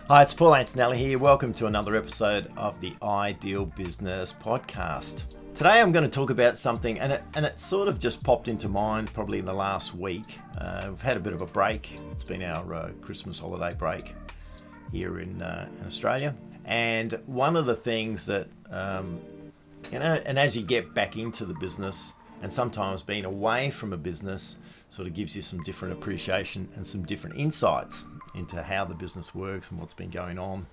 Hi, it's Paul Antonelli here. Welcome to another episode of the Ideal Business Podcast. Today I'm going to talk about something, and it sort of just popped into mind probably in the last week. We've had a bit of a break. It's been our Christmas holiday break here in Australia. And one of the things that, and as you get back into the business, and sometimes being away from a business sort of gives you some different appreciation and some different insights into how the business works and what's been going on.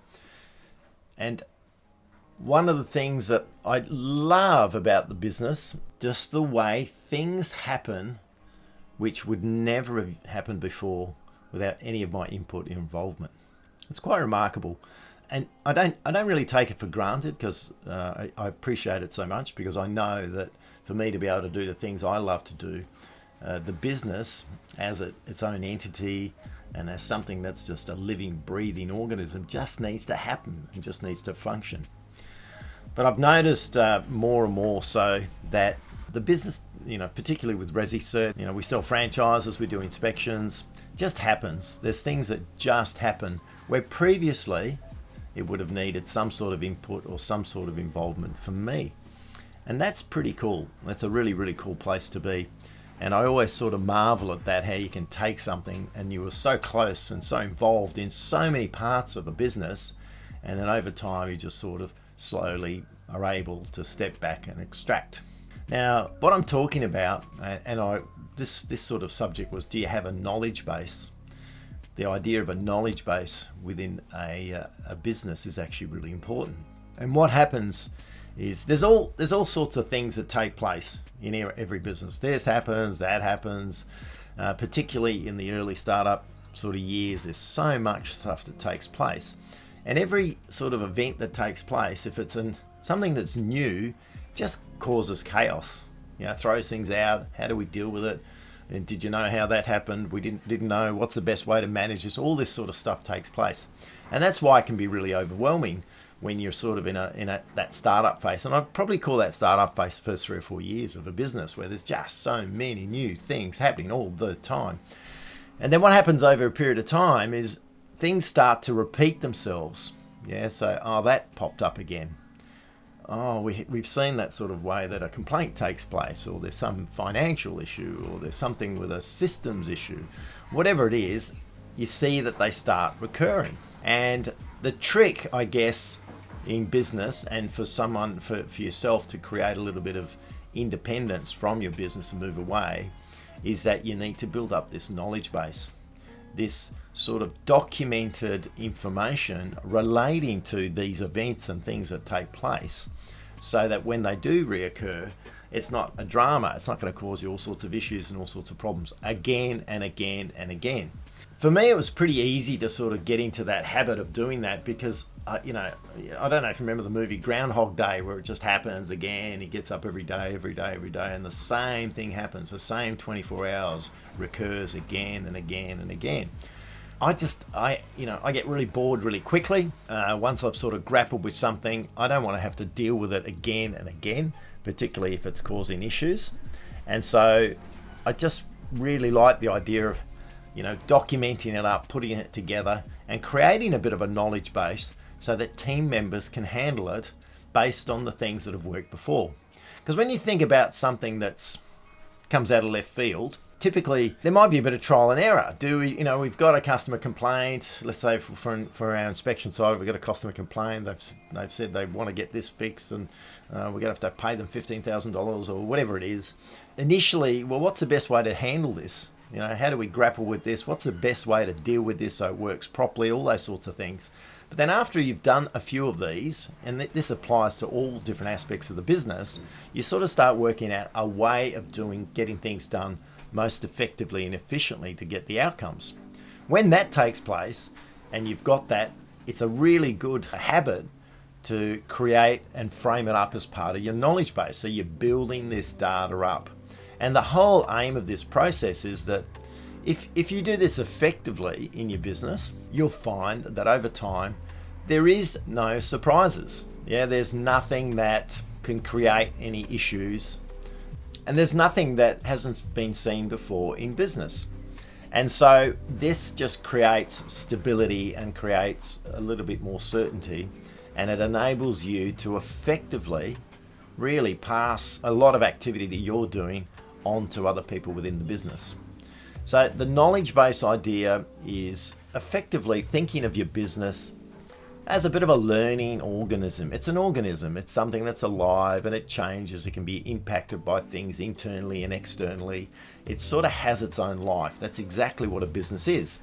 And one of the things that I love about the business, just the way things happen which would never have happened before without any of my input or involvement. It's quite remarkable. And I don't really take it for granted because I appreciate it so much, because I know that for me to be able to do the things I love to do, the business as its own entity and as something that's just a living, breathing organism just needs to happen and just needs to function. But I've noticed more and more so that the business, particularly with ResiCert, we sell franchises, we do inspections, just happens. There's things that just happen where previously it would have needed some sort of input or some sort of involvement from me. And that's pretty cool. That's a really, really cool place to be. And I always sort of marvel at that, how you can take something and you were so close and so involved in so many parts of a business, and then over time you just sort of slowly are able to step back and extract. Now, what I'm talking about, this sort of subject was, do you have a knowledge base? The idea of a knowledge base within a business is actually really important. And what happens is there's all sorts of things that take place in every business. This happens, that happens, particularly in the early startup sort of years. There's so much stuff that takes place, and every sort of event that takes place, if it's something that's new, just causes chaos. Throws things out. How do we deal with it? And did you know how that happened? We didn't know. What's the best way to manage this? All this sort of stuff takes place, and that's why it can be really overwhelming when you're sort of in that startup phase. And I'd probably call that startup phase the first 3 or 4 years of a business, where there's just so many new things happening all the time. And then what happens over a period of time is things start to repeat themselves. So that popped up again. We've seen that sort of way that a complaint takes place, or there's some financial issue, or there's something with a systems issue. Whatever it is, you see that they start recurring. And the trick, I guess, in business, and for yourself to create a little bit of independence from your business and move away, is that you need to build up this knowledge base, this sort of documented information relating to these events and things that take place, so that when they do reoccur, it's not a drama. It's not going to cause you all sorts of issues and all sorts of problems again and again and again. For me, it was pretty easy to sort of get into that habit of doing that, because, I don't know if you remember the movie Groundhog Day, where it just happens again. He gets up every day, and the same thing happens. The same 24 hours recurs again and again and again. I get really bored really quickly. Once I've sort of grappled with something, I don't want to have to deal with it again and again, particularly if it's causing issues. And so I just really like the idea of documenting it up, putting it together, and creating a bit of a knowledge base so that team members can handle it based on the things that have worked before. Because when you think about something that's comes out of left field, typically there might be a bit of trial and error. We've got a customer complaint. Let's say for our inspection side, we've got a customer complaint. They've said they want to get this fixed, and we're going to have to pay them $15,000 or whatever it is. Initially, what's the best way to handle this? How do we grapple with this? What's the best way to deal with this so it works properly? All those sorts of things. But then after you've done a few of these, and this applies to all different aspects of the business, you sort of start working out a way of getting things done most effectively and efficiently to get the outcomes. When that takes place and you've got that, it's a really good habit to create and frame it up as part of your knowledge base. So you're building this data up. And the whole aim of this process is that if you do this effectively in your business, you'll find that over time, there is no surprises. There's nothing that can create any issues, and there's nothing that hasn't been seen before in business. And so this just creates stability and creates a little bit more certainty, and it enables you to effectively really pass a lot of activity that you're doing on to other people within the business. So the knowledge base idea is effectively thinking of your business as a bit of a learning organism. It's an organism. It's something that's alive and it changes. It can be impacted by things internally and externally. It sort of has its own life. That's exactly what a business is.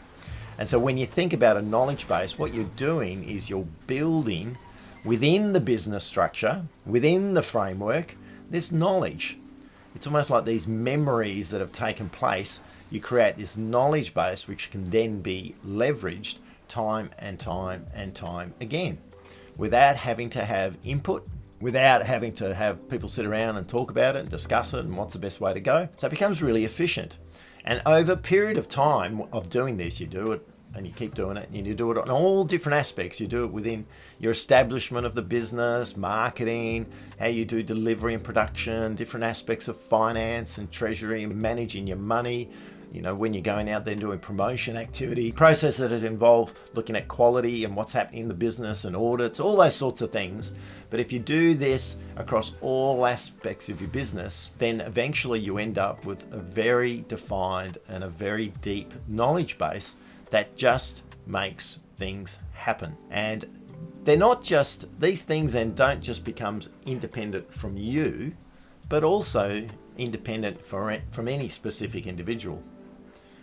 And so when you think about a knowledge base, what you're doing is you're building within the business structure, within the framework, this knowledge. It's almost like these memories that have taken place. You create this knowledge base which can then be leveraged time and time and time again, without having to have input, without having to have people sit around and talk about it and discuss it and what's the best way to go. So it becomes really efficient. And over a period of time of doing this, you do it and you keep doing it, and you do it on all different aspects. You do it within your establishment of the business, marketing, how you do delivery and production, different aspects of finance and treasury, managing your money, when you're going out there and doing promotion activity, processes that involve looking at quality and what's happening in the business and audits, all those sorts of things. But if you do this across all aspects of your business, then eventually you end up with a very defined and a very deep knowledge base that just makes things happen. And they're not just, these things then don't just become independent from you, but also independent from any specific individual.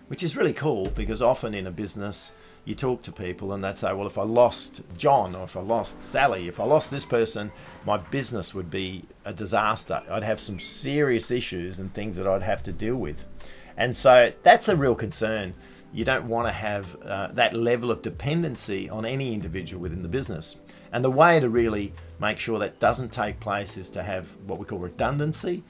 Which is really cool, because often in a business you talk to people and they'd say, well, if I lost John, or if I lost Sally, if I lost this person, my business would be a disaster. I'd have some serious issues and things that I'd have to deal with. And so that's a real concern. You don't want to have that level of dependency on any individual within the business. And the way to really make sure that doesn't take place is to have what we call redundancy.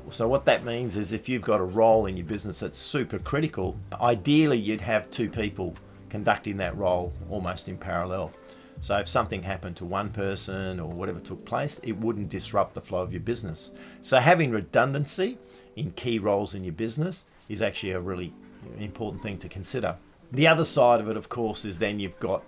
So what that means is if you've got a role in your business that's super critical, ideally you'd have two people conducting that role almost in parallel. So if something happened to one person or whatever took place, it wouldn't disrupt the flow of your business. So having redundancy in key roles in your business is actually a really important thing to consider. The other side of it, of course, is then you've got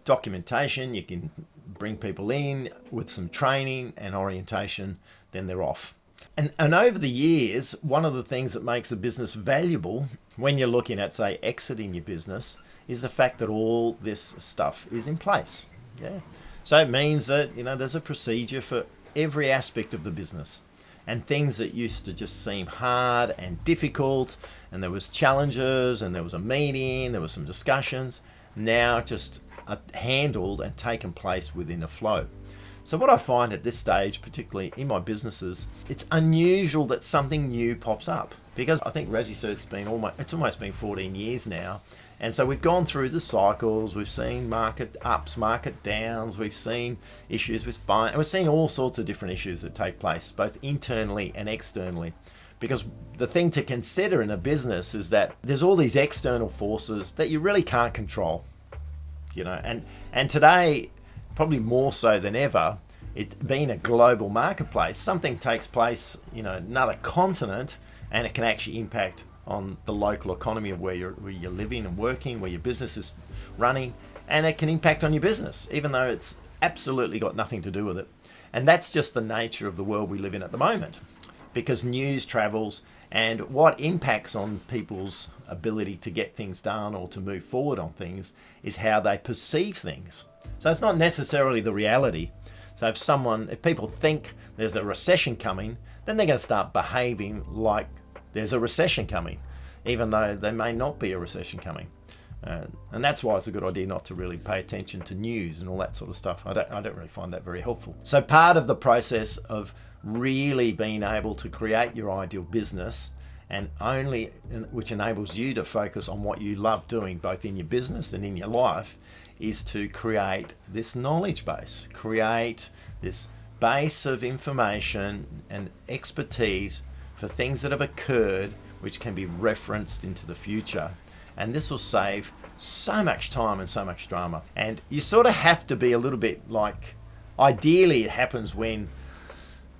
documentation. You can bring people in with some training and orientation, then they're off. And over the years, one of the things that makes a business valuable when you're looking at, say, exiting your business is the fact that all this stuff is in place. Yeah. So it means that, there's a procedure for every aspect of the business. And things that used to just seem hard and difficult, and there was challenges, and there was a meeting, there was some discussions, now just are handled and taken place within a flow. So what I find at this stage, particularly in my businesses, it's unusual that something new pops up, because I think ResiCert's been almost been 14 years now. And so we've gone through the cycles, we've seen market ups, market downs, we've seen issues with and we've seen all sorts of different issues that take place, both internally and externally. Because the thing to consider in a business is that there's all these external forces that you really can't control, and today, probably more so than ever, it being a global marketplace, something takes place, another continent, and it can actually impact on the local economy of where you're living and working, where your business is running, and it can impact on your business, even though it's absolutely got nothing to do with it. And that's just the nature of the world we live in at the moment, because news travels, and what impacts on people's ability to get things done or to move forward on things is how they perceive things. So it's not necessarily the reality. So if people think there's a recession coming, then they're going to start behaving like there's a recession coming, even though there may not be a recession coming. And that's why it's a good idea not to really pay attention to news and all that sort of stuff. I don't really find that very helpful. So part of the process of really being able to create your ideal business, and which enables you to focus on what you love doing, both in your business and in your life, is to create this knowledge base, create this base of information and expertise for things that have occurred, which can be referenced into the future. And this will save so much time and so much drama. And you sort of have to be a little bit like, ideally it happens when,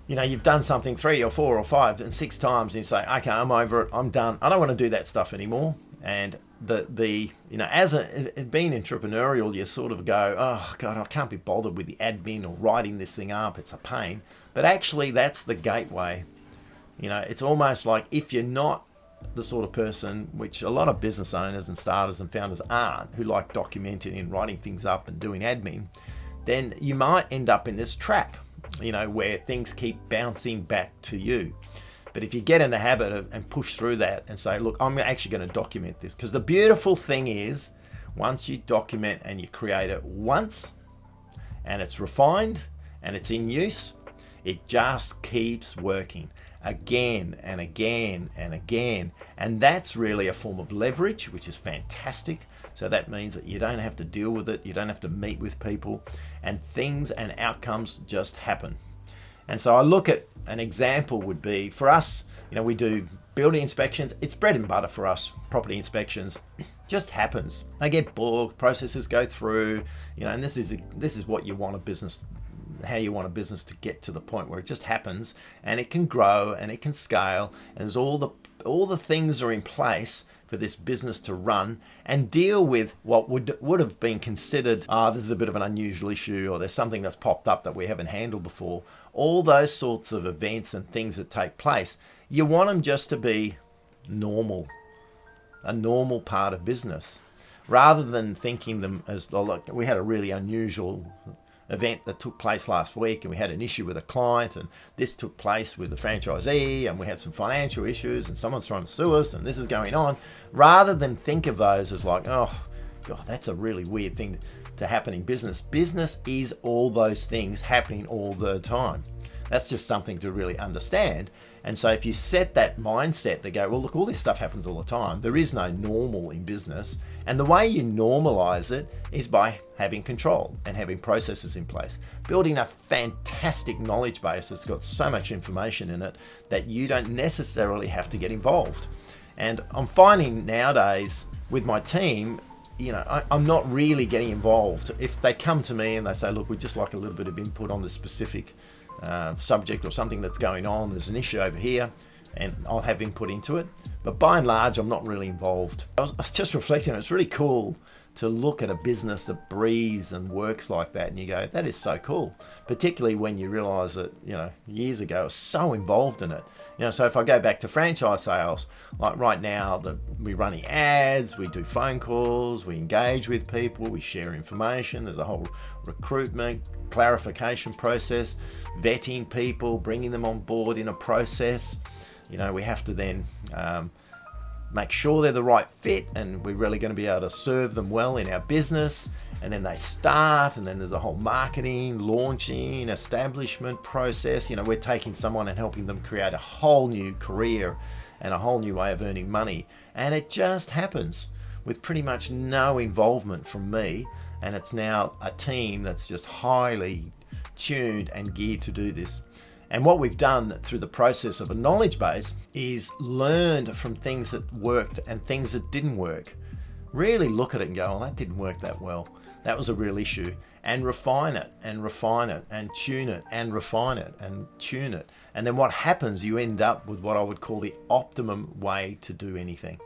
you've done something 3 or 4 or 5 and 6 times and you say, okay, I'm over it, I'm done, I don't want to do that stuff anymore. And as being entrepreneurial, you sort of go, oh God, I can't be bothered with the admin or writing this thing up. It's a pain. But actually, that's the gateway. It's almost like if you're not the sort of person, which a lot of business owners and starters and founders aren't, who like documenting and writing things up and doing admin, then you might end up in this trap, where things keep bouncing back to you. But if you get in the habit of and push through that and say, look, I'm actually going to document this, because the beautiful thing is, once you document and you create it once and it's refined and it's in use, it just keeps working again and again and again. And that's really a form of leverage, which is fantastic. So that means that you don't have to deal with it, you don't have to meet with people, and things and outcomes just happen. And so I look at an example would be for us, we do building inspections. It's bread and butter for us. Property inspections just happens. They get booked, processes go through, and this is what you want a business, how you want a business to get to the point where it just happens, and it can grow and it can scale, and there's all the things are in place for this business to run and deal with what would have been considered, this is a bit of an unusual issue, or there's something that's popped up that we haven't handled before. All those sorts of events and things that take place, you want them just to be normal, a normal part of business, rather than thinking them as, look, we had a really unusual event that took place last week, and we had an issue with a client, and this took place with the franchisee, and we had some financial issues, and someone's trying to sue us, and this is going on, rather than think of those as like, oh God, that's a really weird thing to happen in business. Business is all those things happening all the time. That's just something to really understand. And so if you set that mindset that go, well, look, all this stuff happens all the time. There is no normal in business. And the way you normalize it is by having control and having processes in place, building a fantastic knowledge base that's got so much information in it that you don't necessarily have to get involved. And I'm finding nowadays with my team, I'm not really getting involved. If they come to me and they say, look, we'd just like a little bit of input on this specific subject or something that's going on, there's an issue over here, and I'll have input into it. But by and large, I'm not really involved. I was just reflecting, it's really cool to look at a business that breathes and works like that, and you go, that is so cool. Particularly when you realize that, years ago, I was so involved in it. So if I go back to franchise sales, like right now, we're running ads, we do phone calls, we engage with people, we share information, there's a whole recruitment, clarification process, vetting people, bringing them on board in a process. We have to then make sure they're the right fit, and we're really going to be able to serve them well in our business. And then they start, and then there's a whole marketing, launching, establishment process. We're taking someone and helping them create a whole new career and a whole new way of earning money. And it just happens with pretty much no involvement from me. And it's now a team that's just highly tuned and geared to do this. And what we've done through the process of a knowledge base is learned from things that worked and things that didn't work. Really look at it and go, oh, that didn't work that well. That was a real issue. And refine it and refine it and tune it and refine it and tune it. And then what happens, you end up with what I would call the optimum way to do anything.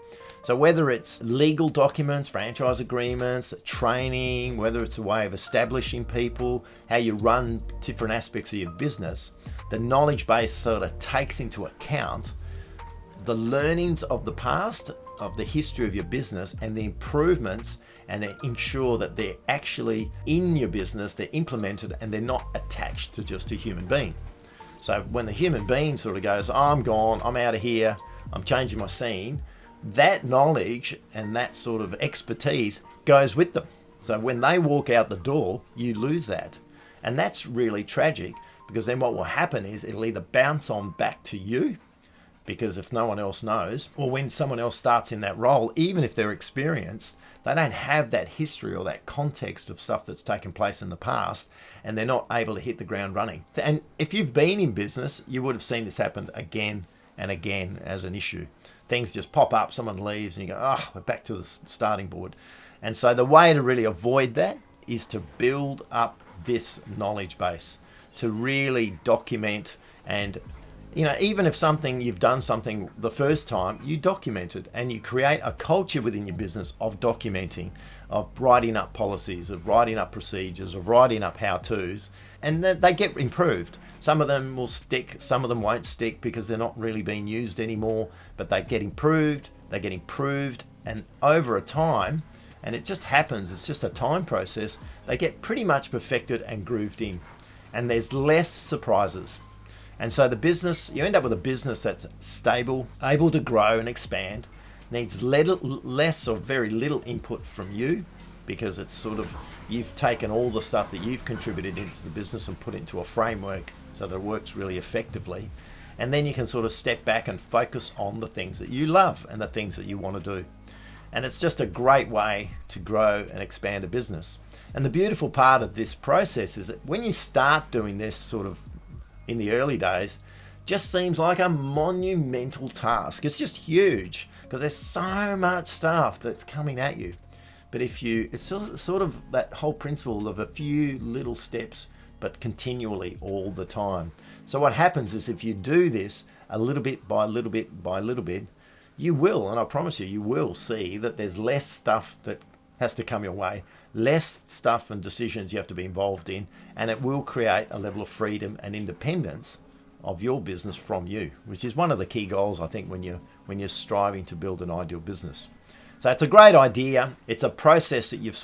So whether it's legal documents, franchise agreements, training, whether it's a way of establishing people, how you run different aspects of your business, the knowledge base sort of takes into account the learnings of the past, of the history of your business, and the improvements, and they ensure that they're actually in your business, they're implemented, and they're not attached to just a human being. So when the human being sort of goes, oh, I'm gone, I'm out of here, I'm changing my scene, that knowledge and that sort of expertise goes with them. So when they walk out the door, you lose that. And that's really tragic, because then what will happen is it'll either bounce on back to you, because if no one else knows, or when someone else starts in that role, even if they're experienced, they don't have that history or that context of stuff that's taken place in the past, and they're not able to hit the ground running. And if you've been in business, you would have seen this happen again and again as an issue. Things just pop up, someone leaves, and you go, oh, we're back to the starting board. And so the way to really avoid that is to build up this knowledge base, to really document and even if you've done something the first time, you document it, and you create a culture within your business of documenting, of writing up policies, of writing up procedures, of writing up how-tos, and they get improved. Some of them will stick, some of them won't stick because they're not really being used anymore, but they get improved, and over a time, and it just happens, it's just a time process, they get pretty much perfected and grooved in, and there's less surprises. And so you end up with a business that's stable, able to grow and expand, needs less or very little input from you, because it's you've taken all the stuff that you've contributed into the business and put it into a framework so that it works really effectively. And then you can step back and focus on the things that you love and the things that you want to do. And it's just a great way to grow and expand a business. And the beautiful part of this process is that when you start doing this in the early days, just seems like a monumental task. It's just huge because there's so much stuff that's coming at you. But it's sort of that whole principle of a few little steps, but continually all the time. So what happens is if you do this a little bit by little bit by little bit, you will, and I promise you will see that there's less stuff that has to come your way, less stuff and decisions you have to be involved in, and it will create a level of freedom and independence of your business from you, which is one of the key goals, I think, when you're striving to build an ideal business. So it's a great idea. It's a process that you've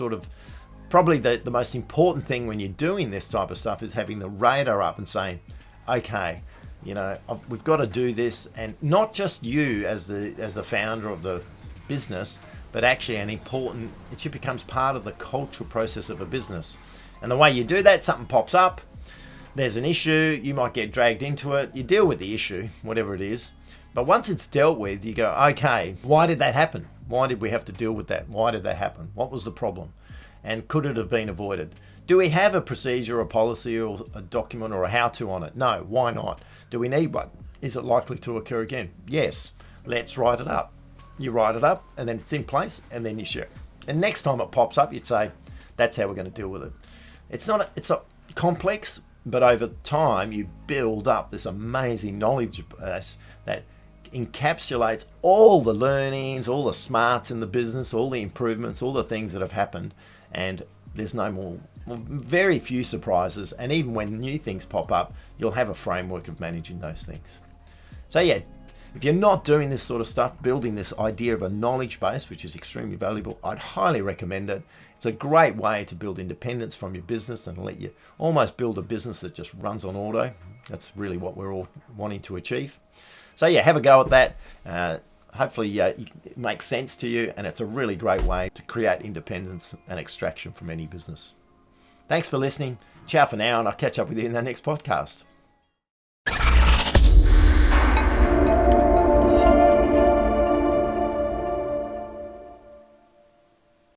probably the most important thing when you're doing this type of stuff is having the radar up and saying, okay, we've got to do this, and not just you as the founder of the business, but actually it becomes part of the cultural process of a business. And the way you do that, something pops up, there's an issue, you might get dragged into it, you deal with the issue, whatever it is. But once it's dealt with, you go, okay, why did that happen? Why did we have to deal with that? Why did that happen? What was the problem? And could it have been avoided? Do we have a procedure, a policy, or a document, or a how-to on it? No. Why not? Do we need one? Is it likely to occur again? Yes. Let's write it up. You write it up, and then it's in place, and then you share it. And next time it pops up, you'd say, that's how we're going to deal with it. It's not complex, but over time, you build up this amazing knowledge base that encapsulates all the learnings, all the smarts in the business, all the improvements, all the things that have happened, and there's very few surprises. And even when new things pop up, you'll have a framework of managing those things. So yeah, if you're not doing this sort of stuff, building this idea of a knowledge base, which is extremely valuable, I'd highly recommend it. It's a great way to build independence from your business and let you almost build a business that just runs on auto. That's really what we're all wanting to achieve. So yeah, have a go at that. Hopefully it makes sense to you, and it's a really great way to create independence and extraction from any business. Thanks for listening. Ciao for now, and I'll catch up with you in the next podcast.